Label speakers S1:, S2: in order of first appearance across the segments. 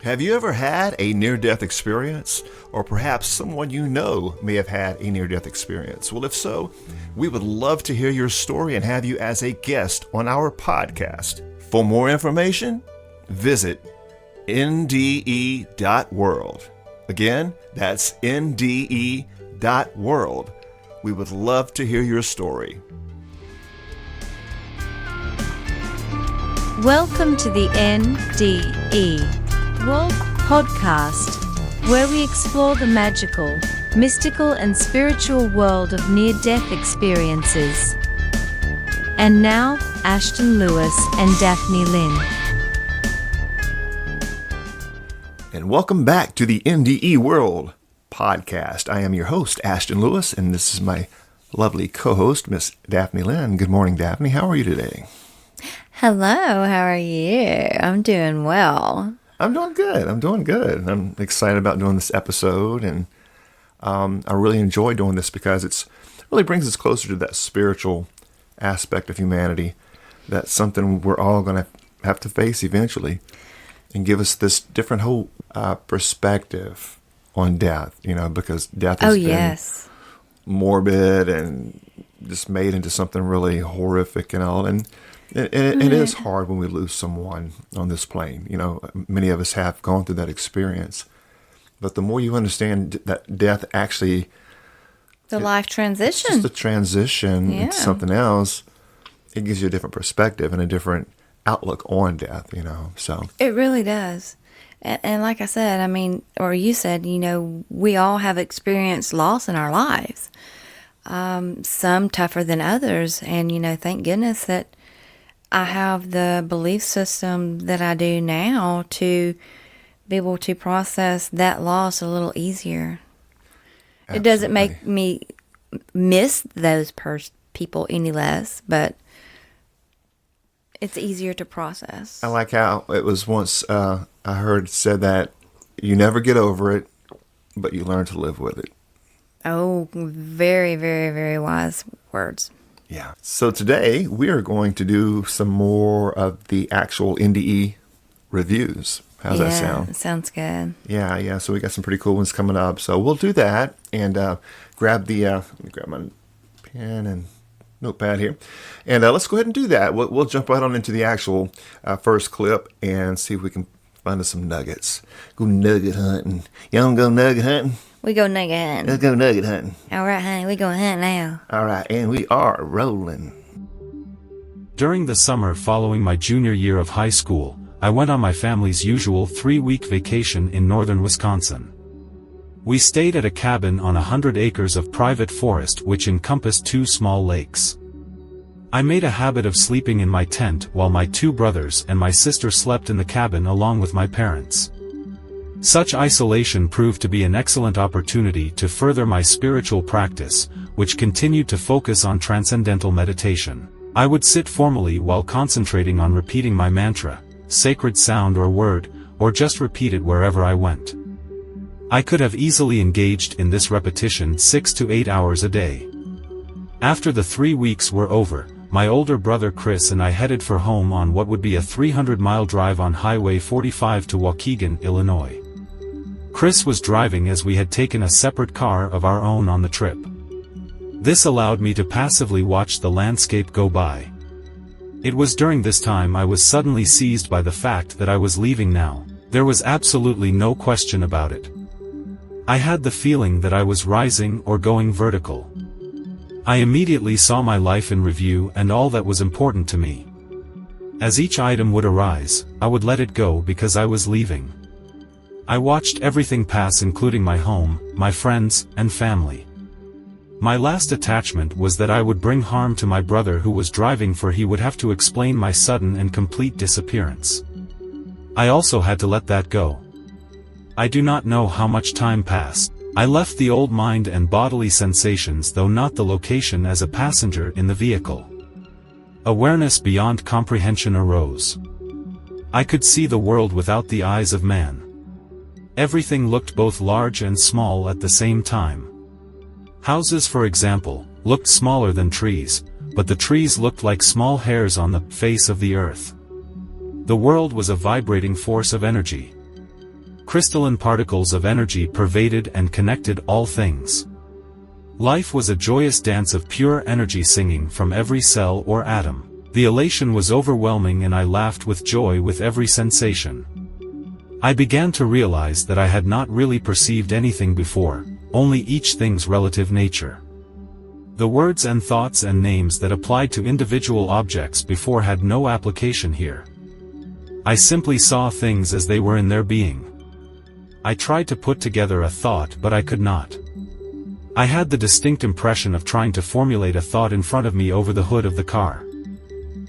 S1: Have you ever had a near-death experience? Or perhaps someone you know may have had a near-death experience? Well, if so, we would love to hear your story and have you as a guest on our podcast. For more information, visit NDE.world. Again, that's NDE.world. We would love to hear your story.
S2: Welcome to the NDE World Podcast, where we explore the magical, mystical, and spiritual world of near-death experiences. And now, Ashton Lewis and Daphne Lynn.
S1: And welcome back to the NDE World Podcast. I am your host, Ashton Lewis, and this is my lovely co-host, Miss Daphne Lynn. Good morning, Daphne. How are you today?
S2: Hello, how are you? I'm doing well.
S1: I'm doing good. I'm excited about doing this episode, and I really enjoy doing this because it really brings us closer to that spiritual aspect of humanity. That's something we're all going to have to face eventually, and give us this different whole perspective on death, because death has been morbid and just made into something really horrific and all. And it is hard when we lose someone on this plane. Many of us have gone through that experience. But the more you understand that death actually...
S2: life transition.
S1: It's just a transition into something else. It gives you a different perspective and a different outlook on death, so. It
S2: really does. And like I said, or you said, we all have experienced loss in our lives. Some tougher than others. And, thank goodness that I have the belief system that I do now to be able to process that loss a little easier. Absolutely. It doesn't make me miss those people any less, but it's easier to process.
S1: I like how it was once I heard said that you never get over it, but you learn to live with it. Oh,
S2: very, very, very wise words.
S1: Yeah. So today we are going to do some more of the actual NDE reviews. How's that sound?
S2: Yeah, sounds good.
S1: Yeah. So we got some pretty cool ones coming up. So we'll do that and grab my pen and notepad here. And let's go ahead and do that. We'll jump right on into the actual first clip and see if we can find us some nuggets. Go nugget hunting. Y'all want to go nugget hunting?
S2: We go nugget hunting.
S1: Let's go nugget hunting.
S2: All right, honey, we going hunt now.
S1: All right, and we are rolling.
S3: During the summer following my junior year of high school, I went on my family's usual 3-week vacation in northern Wisconsin. We stayed at a cabin on 100 acres of private forest which encompassed 2 small lakes. I made a habit of sleeping in my tent while my 2 brothers and my sister slept in the cabin along with my parents. Such isolation proved to be an excellent opportunity to further my spiritual practice, which continued to focus on transcendental meditation. I would sit formally while concentrating on repeating my mantra, sacred sound or word, or just repeat it wherever I went. I could have easily engaged in this repetition 6 to 8 hours a day. After the 3 weeks were over, my older brother Chris and I headed for home on what would be a 300-mile drive on Highway 45 to Waukegan, Illinois. Chris was driving as we had taken a separate car of our own on the trip. This allowed me to passively watch the landscape go by. It was during this time I was suddenly seized by the fact that I was leaving now. There was absolutely no question about it. I had the feeling that I was rising or going vertical. I immediately saw my life in review and all that was important to me. As each item would arise, I would let it go because I was leaving. I watched everything pass, including my home, my friends, and family. My last attachment was that I would bring harm to my brother who was driving, for he would have to explain my sudden and complete disappearance. I also had to let that go. I do not know how much time passed. I left the old mind and bodily sensations, though not the location, as a passenger in the vehicle. Awareness beyond comprehension arose. I could see the world without the eyes of man. Everything looked both large and small at the same time. Houses, for example, looked smaller than trees, but the trees looked like small hairs on the face of the earth. The world was a vibrating force of energy. crystalline particles of energy pervaded and connected all things. Life was a joyous dance of pure energy singing from every cell or atom. The elation was overwhelming and I laughed with joy with every sensation. I began to realize that I had not really perceived anything before, only each thing's relative nature. The words and thoughts and names that applied to individual objects before had no application here. I simply saw things as they were in their being. I tried to put together a thought but I could not. I had the distinct impression of trying to formulate a thought in front of me over the hood of the car.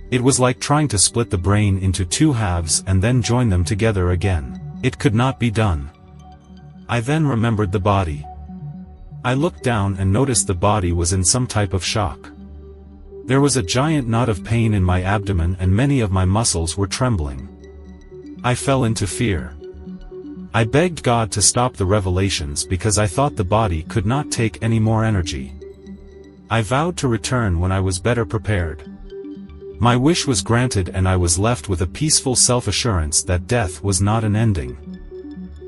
S3: It was like trying to split the brain into two halves and then join them together again. It could not be done. I then remembered the body. I looked down and noticed the body was in some type of shock. There was a giant knot of pain in my abdomen and many of my muscles were trembling. I fell into fear. I begged God to stop the revelations because I thought the body could not take any more energy. I vowed to return when I was better prepared. My wish was granted and I was left with a peaceful self-assurance that death was not an ending.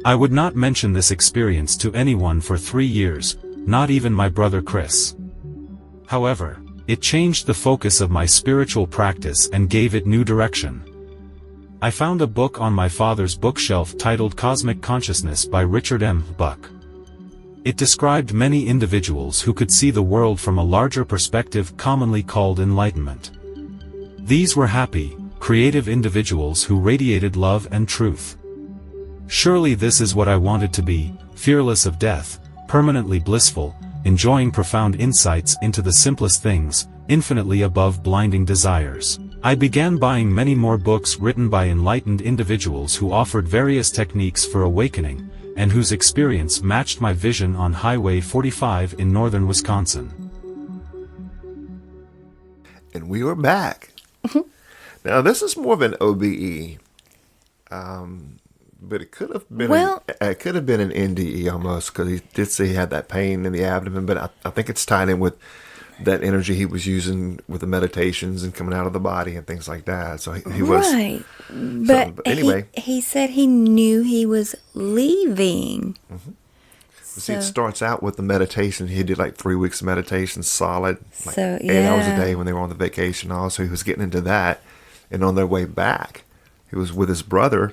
S3: I would not mention this experience to anyone for 3 years, not even my brother Chris. However, it changed the focus of my spiritual practice and gave it new direction. I found a book on my father's bookshelf titled Cosmic Consciousness by Richard M. Buck. It described many individuals who could see the world from a larger perspective commonly called enlightenment. These were happy, creative individuals who radiated love and truth. Surely this is what I wanted to be, fearless of death, permanently blissful, enjoying profound insights into the simplest things, infinitely above blinding desires. I began buying many more books written by enlightened individuals who offered various techniques for awakening, and whose experience matched my vision on Highway 45 in northern Wisconsin.
S1: And we were back. Now, this is more of an OBE, but it could have been an NDE almost, because he did say he had that pain in the abdomen, but I think it's tied in with that energy he was using with the meditations and coming out of the body and things like that. So he was
S2: right. But
S1: anyway,
S2: he said he knew he was leaving.
S1: Mm-hmm. See, it starts out with the meditation. He did like 3 weeks of meditation, solid, like 8 hours a day when they were on the vacation. Also, he was getting into that, and on their way back, he was with his brother,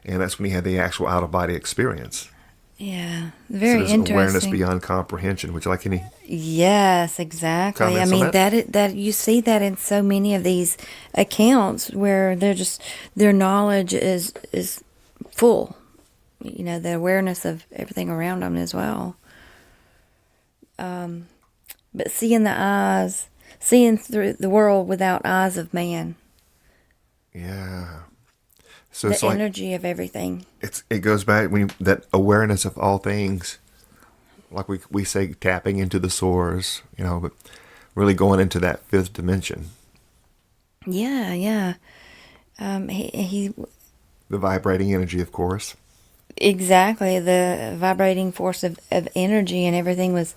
S1: and that's when he had the actual out-of-body experience.
S2: Yeah, very
S1: so
S2: interesting.
S1: Awareness beyond comprehension. Would you like any?
S2: Yes, exactly. I mean that you see that in so many of these accounts where their knowledge is full. You know, the awareness of everything around them as well. But seeing through the world without eyes of man.
S1: Yeah. So
S2: the
S1: it's
S2: energy of everything.
S1: It goes back when that awareness of all things, like we say, tapping into the source, but really going into that fifth dimension.
S2: Yeah, yeah. He
S1: the vibrating energy, of course.
S2: Exactly, the vibrating force of energy, and everything was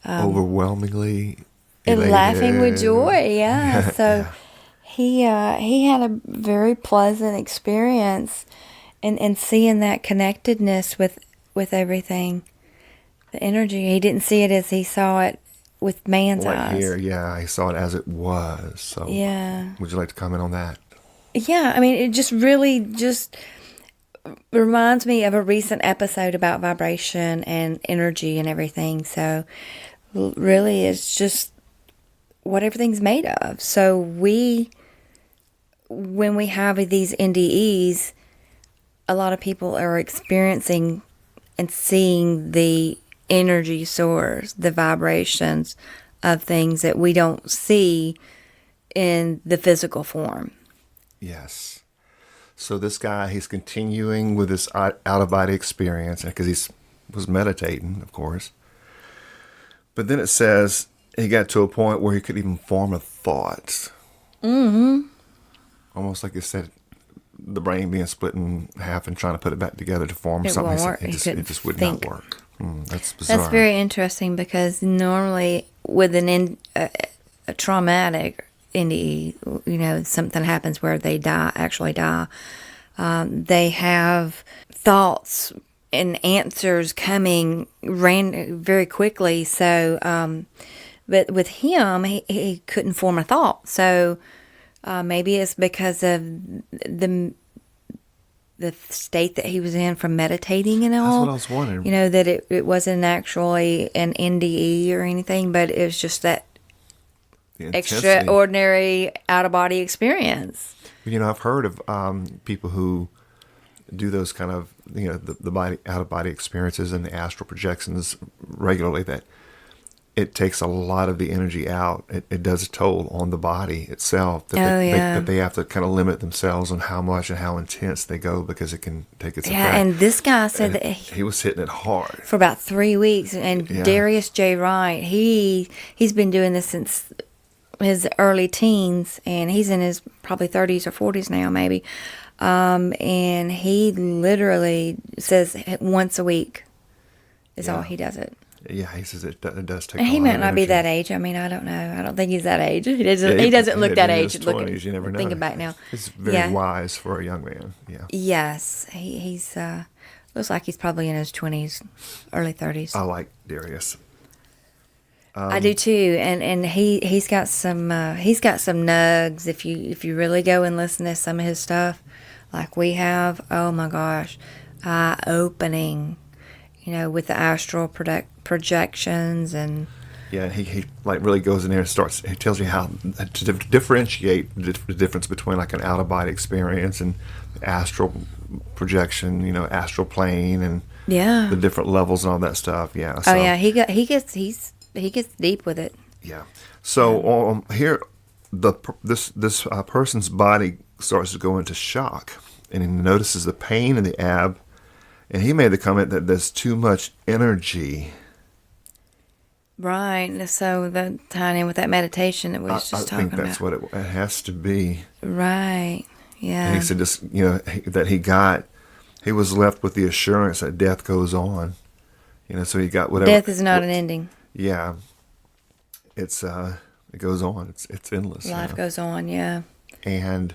S1: overwhelmingly elated.
S2: Laughing with joy. Yeah, so
S1: yeah.
S2: he had a very pleasant experience, and seeing that connectedness with everything, the energy. He didn't see it as he saw it with man's eyes.
S1: Here, yeah, he saw it as it was. So,
S2: yeah.
S1: Would you like to comment on that?
S2: Yeah, I mean, it just really reminds me of a recent episode about vibration and energy and everything. So really it's just what everything's made of. So when we have these NDEs, a lot of people are experiencing and seeing the energy source, the vibrations of things that we don't see in the physical form.
S1: Yes. So this guy, he's continuing with this out-of-body experience because he was meditating, of course. But then it says he got to a point where he could even form a thought. Mm-hmm. Almost like it said, the brain being split in half and trying to put it back together to form something. It just would not work. That's bizarre. That's
S2: very interesting because normally with a traumatic NDE, something happens where they actually die. They have thoughts and answers coming very quickly. So, but with him, he couldn't form a thought. So maybe it's because of the state that he was in from meditating and all.
S1: That's what I was wondering.
S2: You know, that it wasn't actually an NDE or anything, but it was just that extraordinary out-of-body experience.
S1: You know, I've heard of people who do those kind of, you know, the body out-of-body experiences and the astral projections regularly, that it takes a lot of the energy out. It does a toll on the body itself. That they have to kind of limit themselves on how much and how intense they go, because it can take its effect.
S2: And this guy said that
S1: he was hitting it hard
S2: for about 3 weeks. And Darius J. Wright, he's been doing this since his early teens, and he's in his probably 30s or 40s now, maybe. And he literally says once a week is all he does it.
S1: Yeah, he says it does take.
S2: And he might not be
S1: energy.
S2: that age. I mean, I don't know. I don't think he's that age. He doesn't look that age.
S1: In his 20s, you never know.
S2: Thinking back now,
S1: He's very wise for a young man. Yeah.
S2: Yes, he's looks like he's probably in his 20s, early 30s.
S1: I like Darius.
S2: I do too, and he's got some nugs. If you really go and listen to some of his stuff, like we have, oh my gosh, eye opening. You know, with the astral projections and
S1: he like really goes in there and starts. He tells you how to differentiate the difference between like an out of body experience and astral projection. You know, astral plane and the different levels and all that stuff. Yeah. So,
S2: he gets deep with it.
S1: Yeah. So here, this person's body starts to go into shock, and he notices the pain in the ab. And he made the comment that there's too much energy. Right. So that tying in with that meditation that we was just talking about. I think that's what it has to be. Right. Yeah. And he said this, you know, that he was left with the assurance that death goes on. You know, so he got whatever.
S2: Death is not an ending.
S1: Yeah. It goes on. It's endless.
S2: Life goes on, yeah.
S1: And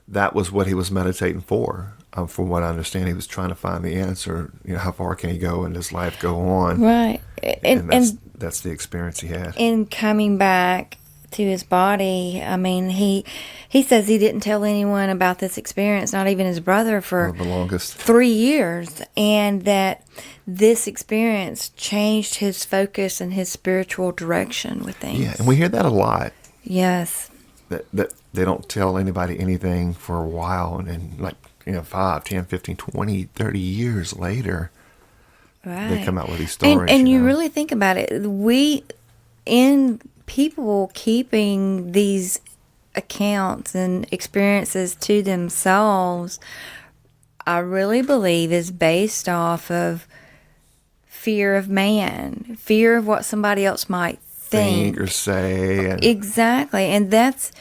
S1: that was what he was meditating for. From what I understand, he was trying to find the answer. You know, how far can he go and does life go on?
S2: Right.
S1: And that's the experience he had.
S2: And coming back to his body, I mean, he says he didn't tell anyone about this experience, not even his brother, for
S1: the longest
S2: 3 years. And that this experience changed his focus and his spiritual direction with things.
S1: Yeah, and we hear that a lot.
S2: Yes.
S1: That they don't tell anybody anything for a while, and then, like, you know, 5, 10, 15, 20, 30 years later, they come out with these stories.
S2: And you really think about it. People keeping these accounts and experiences to themselves, I really believe is based off of fear of man, fear of what somebody else might think
S1: or say.
S2: Exactly. And that's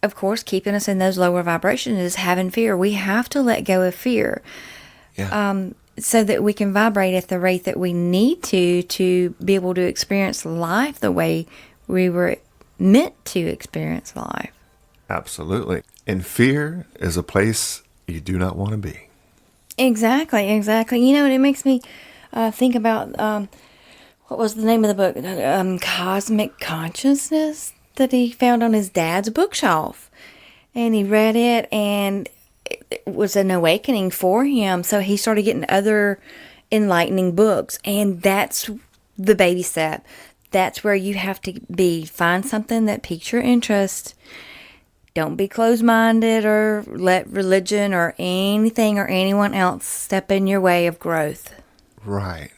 S2: of course keeping us in those lower vibrations, is having fear. We have to let go of fear. Yeah. So that we can vibrate at the rate that we need to be able to experience life the way we were meant to experience life.
S1: Absolutely. And fear is a place you do not want to be.
S2: Exactly. You know, and it makes me think about what was the name of the book? Cosmic Consciousness, that he found on his dad's bookshelf. And he read it, and it was an awakening for him. So he started getting other enlightening books. And that's the baby step. That's where you have to be. Find something that piques your interest. Don't be closed-minded or let religion or anything or anyone else step in your way of growth.
S1: Right.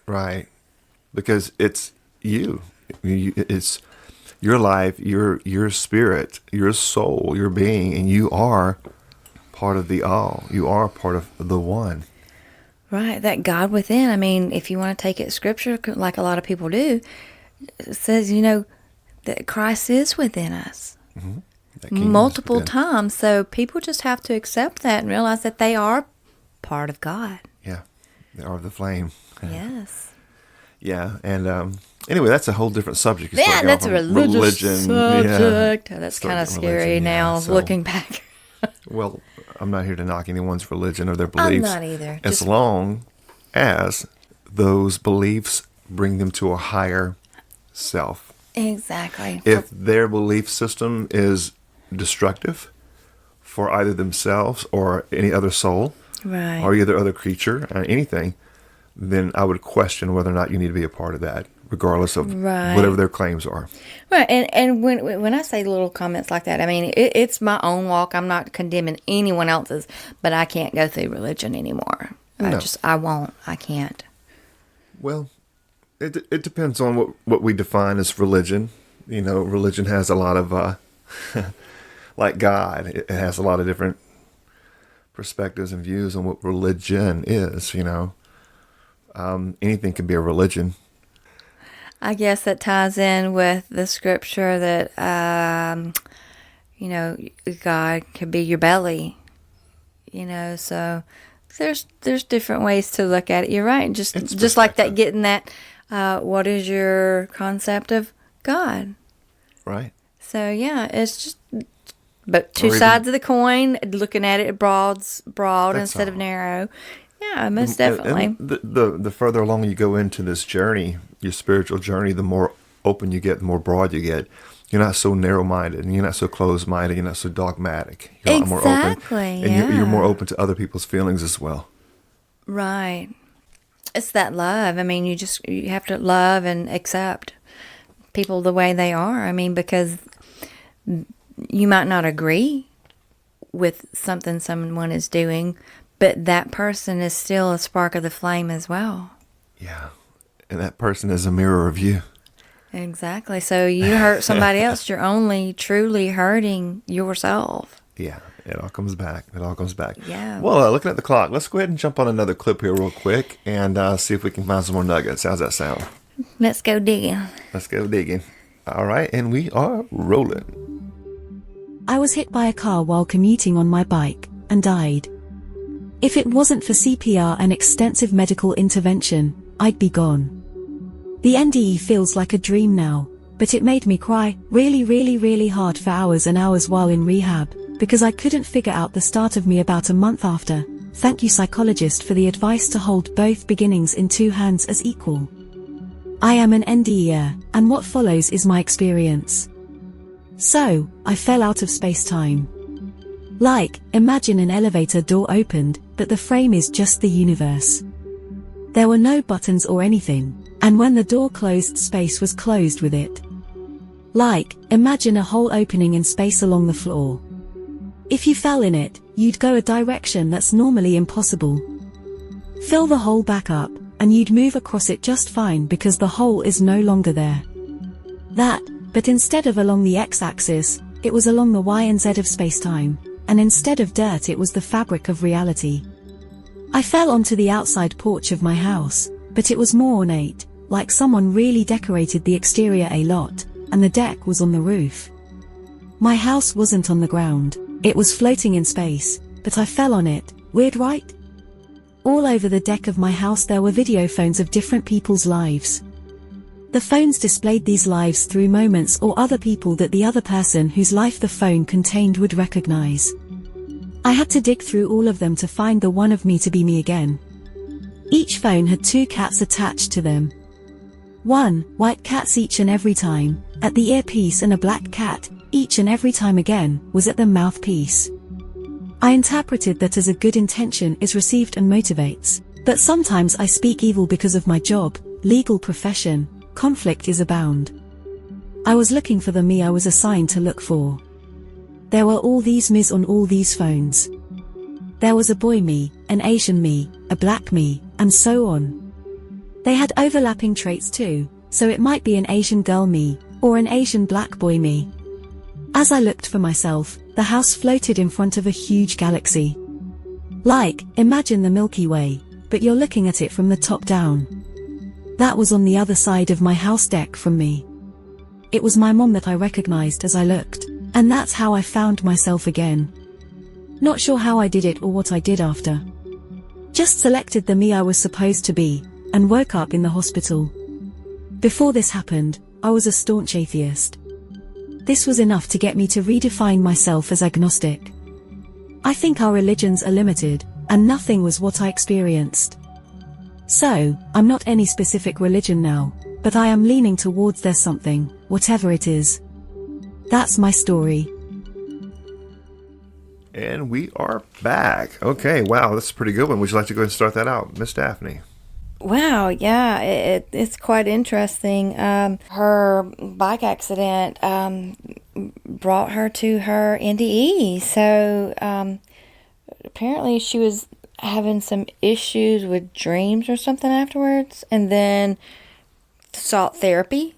S1: Because it's you. It's your life, your spirit, your soul, your being, and you are part of the all. You are part of the one.
S2: Right, that God within. I mean, if you want to take it scripture, like a lot of people do, it says, you know, that Christ is within us. Mm-hmm. Multiple times. So people just have to accept that and realize that they are part of God.
S1: Yeah, they are the flame.
S2: Yes.
S1: Yeah, and anyway, that's a whole different subject.
S2: Yeah, that's a religion subject. Yeah. That's kind of scary now, looking back.
S1: Well, I'm not here to knock anyone's religion or their
S2: I'm
S1: beliefs.
S2: not either.
S1: As long as those beliefs bring them to a higher self.
S2: Exactly.
S1: If their belief system is destructive for either themselves or any other soul,
S2: Right.
S1: or either other creature, anything, then I would question whether or not you need to be a part of that, regardless of
S2: Right.
S1: whatever their claims are.
S2: Right, and when I say little comments like that, I mean it's my own walk. I'm not condemning anyone else's, but I can't go through religion anymore.
S1: No.
S2: I won't. I can't.
S1: Well, it depends on what we define as religion. You know, religion has a lot of, like God, it has a lot of different perspectives and views on what religion is, you know. Anything can be a religion.
S2: I guess that ties in with the scripture that, God could be your belly, so there's different ways to look at it. You're right. Just like that, getting that, what is your concept of God?
S1: Right.
S2: So, yeah, it's just, but two sides of the coin, looking at it broad instead of narrow. Yeah, most definitely.
S1: And the further along you go into this journey, your spiritual journey, the more open you get, the more broad you get. You're not so narrow-minded, and you're not so closed-minded, you're not so dogmatic. You're a lot more open, and you're more open to other people's feelings as well.
S2: Right. It's that love. I mean, you have to love and accept people the way they are. I mean, because you might not agree with something someone is doing, but that person is still a spark of the flame as well.
S1: Yeah. And that person is a mirror of you.
S2: Exactly. So you hurt somebody else, you're only truly hurting yourself.
S1: Yeah. It all comes back.
S2: Yeah.
S1: Well, looking at the clock, let's go ahead and jump on another clip here real quick and see if we can find some more nuggets. How's that sound?
S2: Let's go digging.
S1: All right. And we are rolling.
S4: I was hit by a car while commuting on my bike and died. If it wasn't for CPR and extensive medical intervention, I'd be gone. The NDE feels like a dream now, but it made me cry really hard for hours and hours while in rehab, because I couldn't figure out the start of me about a month after. Thank you, psychologist, for the advice to hold both beginnings in two hands as equal. I am an NDEer, and what follows is my experience. So, I fell out of space-time. Like, imagine an elevator door opened, but the frame is just the universe. There were no buttons or anything, and when the door closed, space was closed with it. Like, imagine a hole opening in space along the floor. If you fell in it, you'd go a direction that's normally impossible. Fill the hole back up, and you'd move across it just fine because the hole is no longer there. But instead of along the x-axis, it was along the y and z of space-time, and instead of dirt it was the fabric of reality. I fell onto the outside porch of my house, but it was more ornate, like someone really decorated the exterior a lot, and the deck was on the roof. My house wasn't on the ground, it was floating in space, but I fell on it. Weird, right? All over the deck of my house there were video phones of different people's lives. The phones displayed these lives through moments or other people that the other person whose life the phone contained would recognize. I had to dig through all of them to find the one of me to be me again. Each phone had 2 cats attached to them. 1 white cats each and every time, at the earpiece, and a black cat, each and every time again, was at the mouthpiece. I interpreted that as a good intention is received and motivates, but sometimes I speak evil because of my job, legal profession, conflict is abound. I was looking for the me I was assigned to look for. There were all these me's on all these phones. There was a boy me, an Asian me, a black me, and so on. They had overlapping traits too, so it might be an Asian girl me, or an Asian black boy me. As I looked for myself, the house floated in front of a huge galaxy. Like, imagine the Milky Way, but you're looking at it from the top down. That was on the other side of my house deck from me. It was my mom that I recognized as I looked, and that's how I found myself again. Not sure how I did it or what I did after. Just selected the me I was supposed to be, and woke up in the hospital. Before this happened, I was a staunch atheist. This was enough to get me to redefine myself as agnostic. I think our religions are limited, and nothing was what I experienced. So, I'm not any specific religion now, but I am leaning towards there's something, whatever it is. That's my story.
S1: And we are back. Okay, wow, that's a pretty good one. Would you like to go ahead and start that out, Miss Daphne?
S2: Wow, yeah, it's quite interesting. Her bike accident brought her to her NDE. So apparently she was having some issues with dreams or something afterwards, and then sought therapy,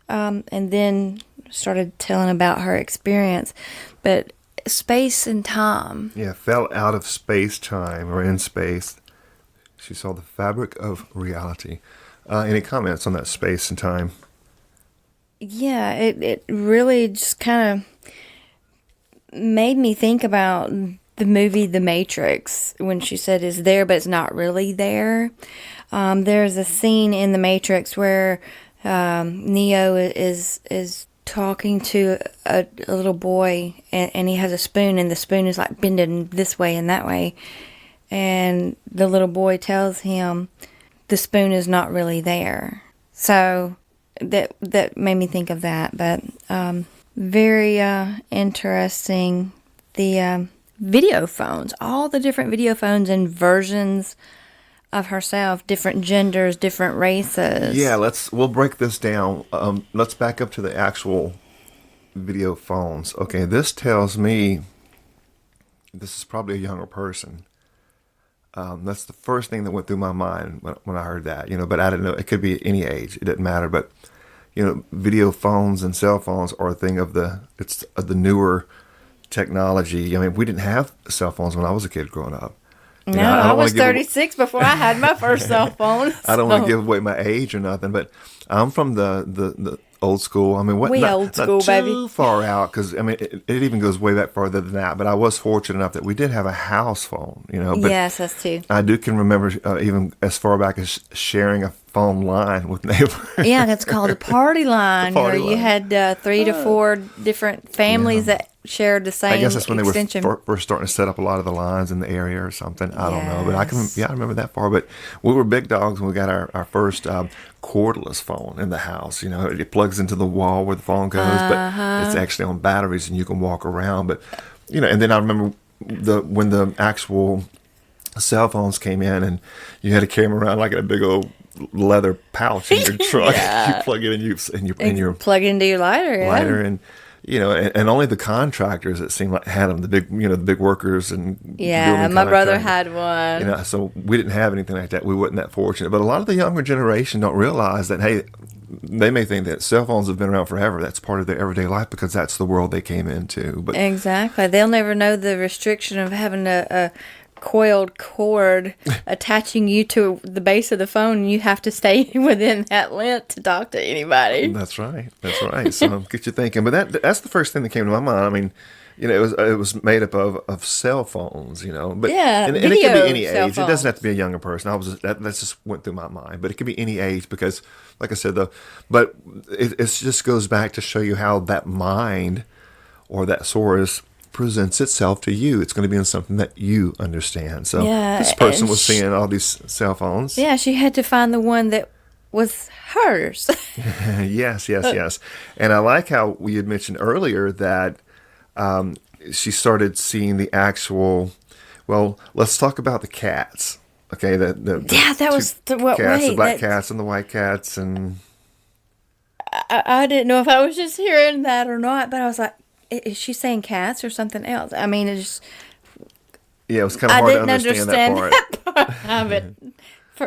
S2: and then started telling about her experience. But space and time.
S1: Yeah, fell out of space-time or in space. She saw the fabric of reality. Any comments on that space and time?
S2: Yeah, it really just kind of made me think about the movie The Matrix when she said it's there, but it's not really there. There's a scene in The Matrix where Neo is talking to a little boy, and he has a spoon, and the spoon is like bending this way and that way. And the little boy tells him the spoon is not really there. So that made me think of that. But very interesting. The video phones, all the different video phones and versions of herself, different genders, different races.
S1: Yeah, we'll break this down. Let's back up to the actual video phones. Okay, this tells me this is probably a younger person. That's the first thing that went through my mind when I heard that, but I didn't know. It could be any age. It didn't matter. But, video phones and cell phones are a thing of the newer technology. I mean, we didn't have cell phones when I was a kid growing up.
S2: No, I was 36 before I had my first cell phone.
S1: I don't want to give away my age or nothing, but I'm from the old school. I mean,
S2: old school,
S1: not
S2: baby.
S1: Too far out, because I mean, it even goes way back farther than that. But I was fortunate enough that we did have a house phone. But
S2: yes, us too.
S1: I can remember even as far back as sharing a phone line with neighbors.
S2: Yeah, that's called a party line, where you had 3 to 4 different families that shared the same.
S1: I guess that's when
S2: extension.
S1: they were first starting to set up a lot of the lines in the area or something. I don't know, but I remember that far. But we were big dogs when we got our first cordless phone in the house. It plugs into the wall where the phone goes, but it's actually on batteries and you can walk around. But and then I remember when the actual cell phones came in, and you had to carry them around like in a big old leather pouch in your truck. You plug it in and you
S2: plug it into your lighter,
S1: and and only the contractors, it seemed like, had them, the big workers and
S2: my brother had one.
S1: So we didn't have anything like that. We wasn't that fortunate. But a lot of the younger generation don't realize that, hey, they may think that cell phones have been around forever. That's part of their everyday life because that's the world they came into. But
S2: exactly, they'll never know the restriction of having a coiled cord attaching you to the base of the phone, and you have to stay within that length to talk to anybody.
S1: That's right. So get you thinking. But that's the first thing that came to my mind. I mean, it was made up of cell phones, but and it could be any age. Phones. It doesn't have to be a younger person. That just went through my mind, but it could be any age because, like I said, but it just goes back to show you how that mind or that source presents itself to you. It's going to be in something that you understand. So this person was seeing all these cell phones.
S2: Yeah, she had to find the one that was hers.
S1: Yes. And I like how we had mentioned earlier that she started seeing the actual. Well, let's talk about the cats. Okay, that was the cats, the black cats and the white cats, and
S2: I didn't know if I was just hearing that or not, but I was like, is she saying cats or something else? I mean, it just...
S1: Yeah, it was kind of hard to understand that part.
S2: Of it.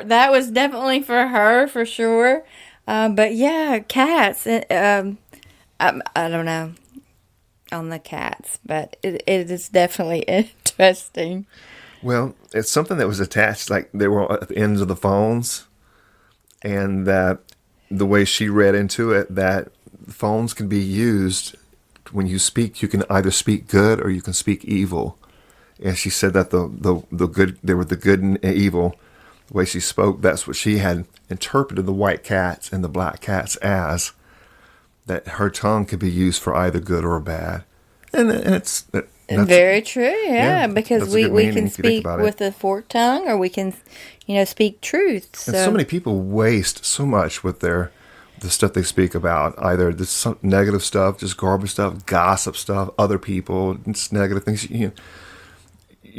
S2: That was definitely for her, for sure. But yeah, cats. I don't know on the cats, but it is definitely interesting.
S1: Well, it's something that was attached, like they were at the ends of the phones, and that the way she read into it, that phones can be used... When you speak, you can either speak good or you can speak evil. And she said that the good, they were the good and evil. The way she spoke, that's what she had interpreted the white cats and the black cats as. That her tongue could be used for either good or bad. And
S2: Very true,
S1: yeah,
S2: because
S1: that's a good
S2: we
S1: meaning
S2: can
S1: if you think
S2: speak
S1: about it.
S2: with a forked tongue, or we can, speak truth.
S1: And so many people waste so much with the stuff they speak about. Either this some negative stuff, just garbage stuff, gossip stuff, other people, it's negative things. You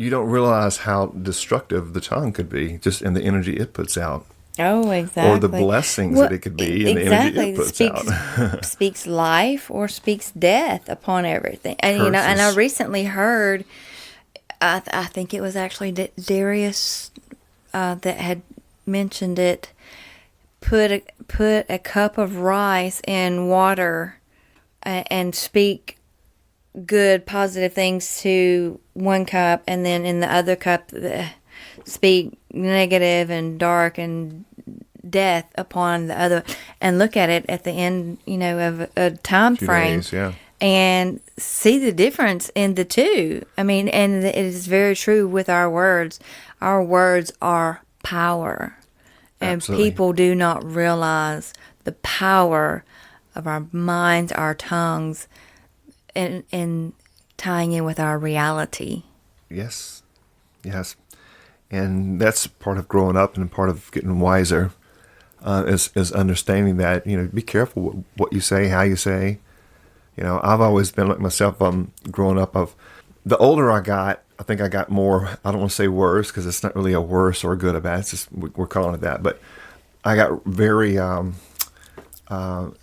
S1: don't realize how destructive the tongue could be, just in the energy it puts out,
S2: Oh, exactly.
S1: or the blessings that it could be, and the energy it puts out.
S2: Speaks life or speaks death upon everything. And and I
S1: Curses.
S2: recently heard, I think it was actually Darius that had mentioned it. Put a cup of rice in water and speak good, positive things to one cup, and then in the other cup speak negative and dark and death upon the other, and look at it at the end, of a time
S1: Few
S2: frame,
S1: days, yeah.
S2: and see the difference in the two. I mean, and it is very true with our words. Our words are power, and
S1: Absolutely.
S2: people do not realize the power of our minds, our tongues, and tying in with our reality.
S1: Yes. And that's part of growing up and part of getting wiser, is understanding that, be careful what you say, how you say. I've always been like myself, growing up, the older I got, I think I got more, I don't want to say worse, because it's not really a worse or a good or bad, it's just, we're calling it that, but I got very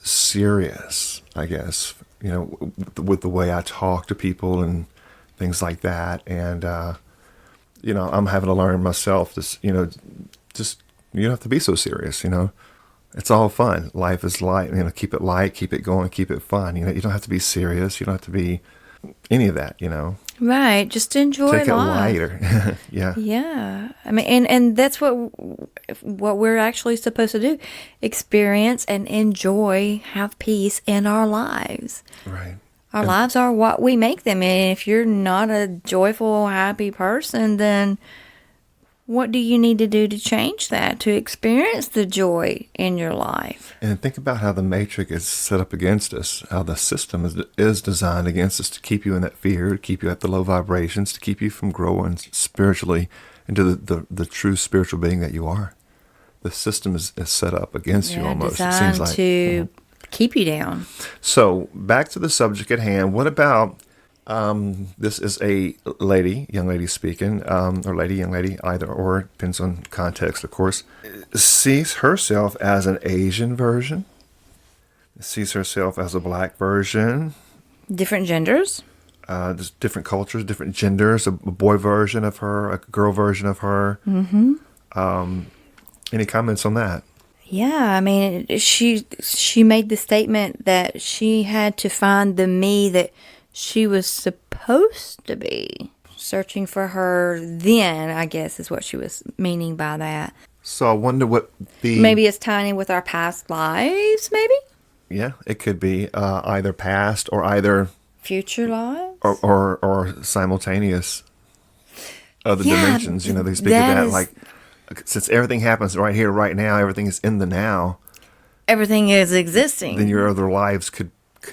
S1: serious, I guess, with the way I talk to people and things like that. And, I'm having to learn myself this, just, you don't have to be so serious, It's all fun. Life is light, keep it light, keep it going, keep it fun. You don't have to be serious. You don't have to be any of that,
S2: Right, just enjoy
S1: Take it
S2: life.
S1: lighter. Yeah.
S2: Yeah, I mean, and that's what we're actually supposed to do: experience and enjoy, have peace in our lives.
S1: Right.
S2: Our lives are what we make them, and if you're not a joyful, happy person, then what do you need to do to change that, to experience the joy in your life?
S1: And think about how the matrix is set up against us, how the system is designed against us to keep you in that fear, to keep you at the low vibrations, to keep you from growing spiritually into the true spiritual being that you are. The system is set up against you almost, it seems
S2: Designed
S1: like.
S2: to keep you down.
S1: So back to the subject at hand. What about, this is a young lady speaking, or lady, young lady, either or, depends on context, of course, sees herself as an Asian version, sees herself as a black version,
S2: Different genders.
S1: just different cultures, different genders, a boy version of her, a girl version of her. Mm-hmm. Any comments on that?
S2: Yeah, I mean, she made the statement that she had to find the me that she was supposed to be. Searching for her then, I guess, is what she was meaning by that.
S1: So I wonder what
S2: Maybe it's tying in with our past lives, maybe?
S1: Yeah, it could be either past or either
S2: Future lives?
S1: or simultaneous other
S2: Yeah,
S1: dimensions. They speak of
S2: that
S1: that
S2: is-
S1: like, since everything happens right here, right now, everything is in the now,
S2: Everything is existing.
S1: then your other lives could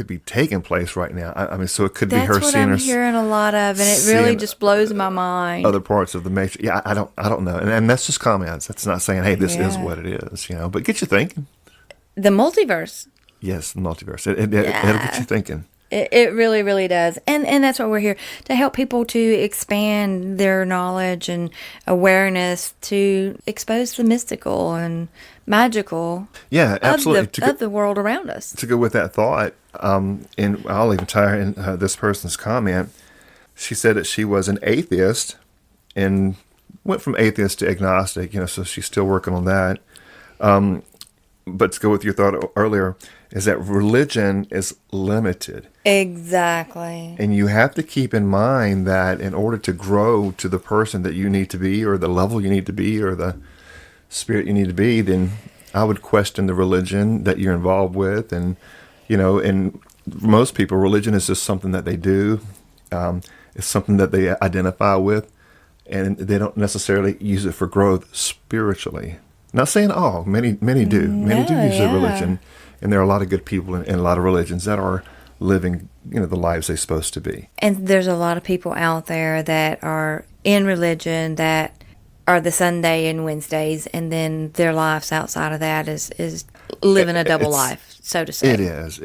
S1: be taking place right now. I mean, so it could be
S2: That's
S1: her
S2: what
S1: seeing
S2: I'm
S1: her
S2: hearing a lot of, and it really
S1: seeing
S2: just blows my mind.
S1: other parts of the matrix. Yeah, I don't know, and that's just comments. That's not saying, hey, this is
S2: Yeah.
S1: what it is, but get you thinking.
S2: The multiverse.
S1: Yes, the multiverse. It'll get you thinking.
S2: It really, really does. And that's what we're here, to help people to expand their knowledge and awareness, to expose the mystical and magical
S1: Yeah, absolutely.
S2: of the world around us.
S1: To go with that thought, and I'll even tie in this person's comment. She said that she was an atheist and went from atheist to agnostic, so she's still working on that. But to go with your thought earlier, is that religion is limited.
S2: Exactly.
S1: And you have to keep in mind that in order to grow to the person that you need to be, or the level you need to be, or the spirit you need to be, then I would question the religion that you're involved with. And, and most people, religion is just something that they do. It's something that they identify with, and they don't necessarily use it for growth spiritually. Not saying all, many do. Many do use their religion. And there are a lot of good people in a lot of religions that are living, the lives they're supposed to be.
S2: And there's a lot of people out there that are in religion that are the Sunday and Wednesdays, and then their lives outside of that is living a double life, so to say.
S1: It is,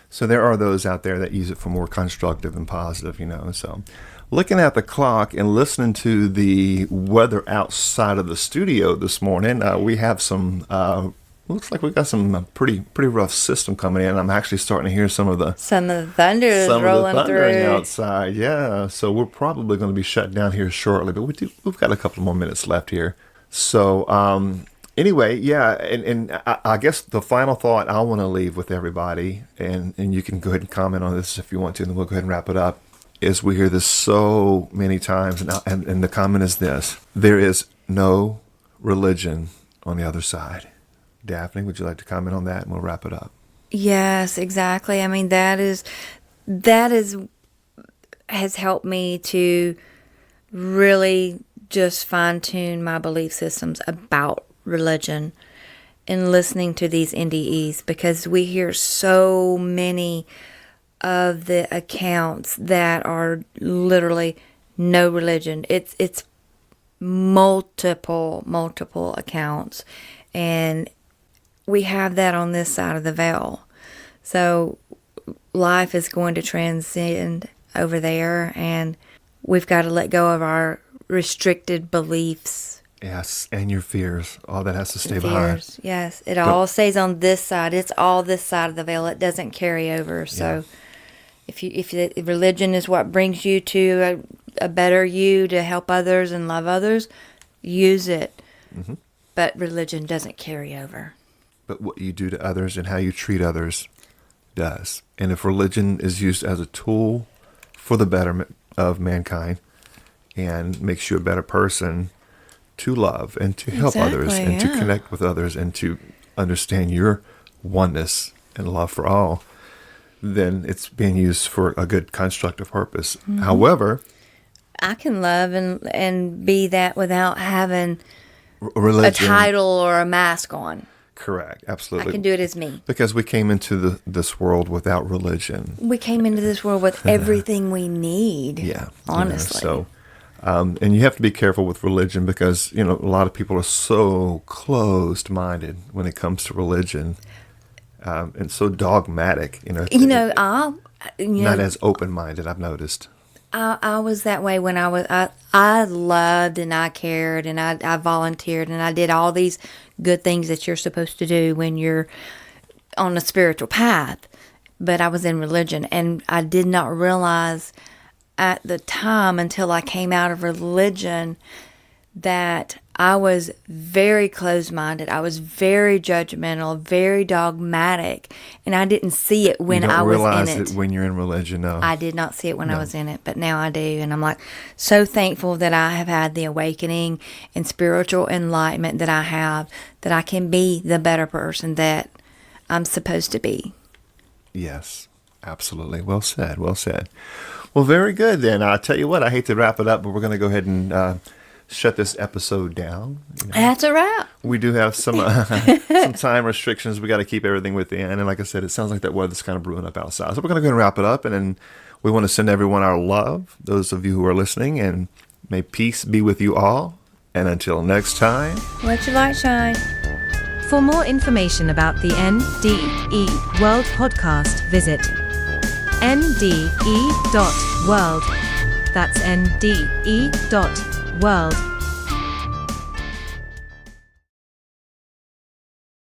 S1: So there are those out there that use it for more constructive and positive, So looking at the clock and listening to the weather outside of the studio this morning, we have some, looks like we've got some pretty rough system coming in. I'm actually starting to hear some of the
S2: thunder is rolling through
S1: outside. Yeah, so we're probably going to be shut down here shortly, but we've got a couple more minutes left here. So anyway, yeah, and I guess the final thought I want to leave with everybody, and you can go ahead and comment on this if you want to, and then we'll go ahead and wrap it up, is we hear this so many times, and the comment is this: there is no religion on the other side. Daphne, would you like to comment on that, and we'll wrap it up?
S2: Yes, exactly. I mean, that has helped me to really just fine-tune my belief systems about religion and listening to these NDEs, because we hear so many of the accounts that are literally no religion. It's multiple accounts, and we have that on this side of the veil. So life is going to transcend over there, and we've got to let go of our restricted beliefs.
S1: Yes, and your fears. All that has to stay behind.
S2: Yes, it all stays on this side. It's all this side of the veil. It doesn't carry over. So if religion is what brings you to a better you, to help others and love others, use it. Mm-hmm. But religion doesn't carry over.
S1: But what you do to others and how you treat others does. And if religion is used as a tool for the betterment of mankind and makes you a better person to love and to help others and to connect with others and to understand your oneness and love for all, then it's being used for a good constructive purpose. Mm-hmm. However,
S2: I can love and be that without having
S1: religion,
S2: a title or a mask on.
S1: Correct, absolutely.
S2: I can do it as me.
S1: Because we came into this world without religion.
S2: We came into this world with everything we need. Yeah, honestly.
S1: And you have to be careful with religion because, a lot of people are so closed-minded when it comes to religion, and so dogmatic.
S2: Not
S1: as open-minded, I've noticed.
S2: I was that way when I loved and I cared and I volunteered and I did all these good things that you're supposed to do when you're on a spiritual path. But I was in religion, and I did not realize at the time until I came out of religion that I was very closed-minded. I was very judgmental, very dogmatic, and I didn't see it when I was in it.
S1: You don't realize it when you're in religion, no.
S2: I did not see it when I was in it, but now I do, and I'm so thankful that I have had the awakening and spiritual enlightenment that I have, that I can be the better person that I'm supposed to be.
S1: Yes, absolutely. Well said, well said. Well, very good then. I'll tell you what, I hate to wrap it up, but we're going to go ahead and shut this episode down.
S2: That's a wrap.
S1: We do have some time restrictions. We got to keep everything within. And like I said, it sounds like that weather's kind of brewing up outside. So we're going to go ahead and wrap it up. And then we want to send everyone our love, those of you who are listening. And may peace be with you all. And until next time,
S2: let your light shine.
S4: For more information about the NDE World Podcast, visit NDE.world. That's NDE.world.